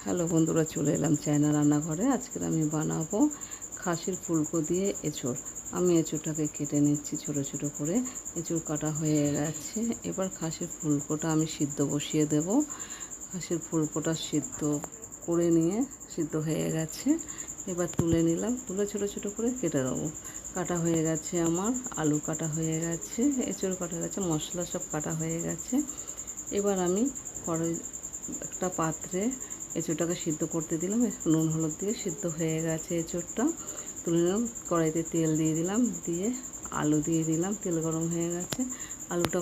Hello বন্ধুরা, চলে এলাম চায়না রান্নাঘরে। আজকে আমি বানাবো খাসির ফুলকো দিয়ে এঁচোড়। আমি এঁচোড়টাকে কেটে নিচ্ছি ছোট ছোট করে। এঁচোড় কাটা হয়ে গেছে। এবার খাসির ফুলকোটা আমি সিদ্ধ বসিয়ে দেব। খাসির ফুলকোটা সিদ্ধ করে নিয়ে সিদ্ধ হয়ে গেছে। এবার তুলে নিলাম, তুলে ছোট ছোট করে কেটে দেবো। কাটা হয়ে গেছে আমার, আলু কাটা হয়ে গেছে, এঁচোড় কাটা হয়ে গেছে, মশলা সব কাটা হয়ে গেছে। এবার আমি একটা পাত্রে এঁচোড়টাকে সিদ্ধ করতে দিলাম। নুন হলুদ দিয়ে সিদ্ধ হয়ে গেছে এঁচোড়টা, তুলে নিলাম। কড়াইতে তেল দিয়ে দিলাম, দিয়ে আলু দিয়ে দিলাম। তেল গরম হয়ে গেছে, আলুটা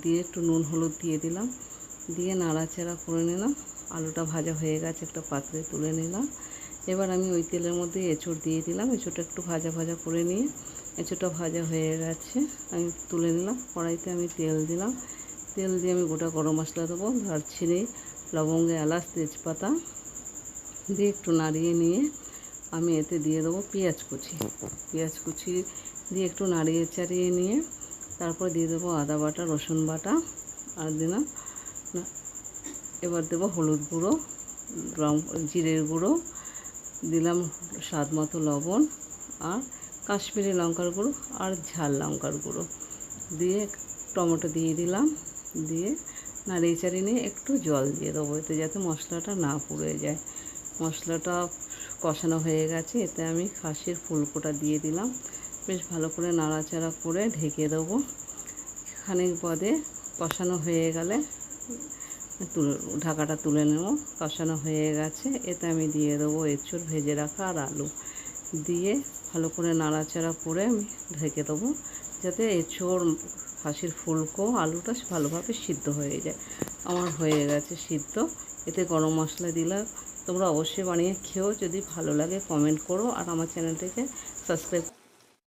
দিয়ে একটু নুন হলুদ দিয়ে দিলাম, দিয়ে নাড়াচাড়া করে নিলাম। আলুটা ভাজা হয়ে গেছে, একটা পাত্রে তুলে নিলাম। এবার আমি ওই তেলের মধ্যে এঁচোড় দিয়ে দিলাম। এঁচোড়টা একটু ভাজা ভাজা করে নিয়ে, এঁচোড়টা ভাজা হয়ে গেছে, আমি তুলে নিলাম। কড়াইতে আমি তেল দিলাম, তেল দিয়ে আমি গোটা গরম মশলা দেবো, দারচিনি, লবঙ্গ, এলাচ, তেজপাতা দিয়ে একটু নাড়িয়ে নিয়ে আমি এতে দিয়ে দেবো পেঁয়াজ কুচি দিয়ে একটু নাড়িয়ে চাড়িয়ে নিয়ে তারপর দিয়ে দেবো আদা বাটা, রসুন বাটা আর দিলাম। এবার দেবো হলুদ গুঁড়ো, জিরের গুঁড়ো দিলাম, স্বাদ মতো লবণ আর কাশ্মীরি লঙ্কার গুঁড়ো আর ঝাল লঙ্কার গুঁড়ো দিয়ে টমেটো দিয়ে দিলাম। দিয়ে নাড়িয়ে চাড়িয়ে নিয়ে একটু জল দিয়ে দেবো এতে, যাতে মশলাটা না পুড়ে যায়। মশলাটা কষানো হয়ে গেছে, এতে আমি খাসির ফুলকোটা দিয়ে দিলাম। বেশ ভালো করে নাড়াচাড়া করে ঢেকে দেবো। খানিক বাদে কষানো হয়ে গেলে ঢাকাটা তুলে নেব। কষানো হয়ে গেছে, এতে আমি দিয়ে দেবো এঁচোড় ভেজে রাখা আর আলু দিয়ে ভালো করে নাড়াচাড়া করে আমি ঢেকে দেবো, যাতে এঁচোড়, খাসির ফুলকো, আলুটা ভালোভাবে সিদ্ধ হয়ে যায়। আমার হয়ে গেছে সিদ্ধ। এতে গরম মশলা দিলাম। তোমরা অবশ্যই বানিয়ে খেও, যদি ভালো লাগে কমেন্ট করো আর আমার চ্যানেলটিকে সাবস্ক্রাইব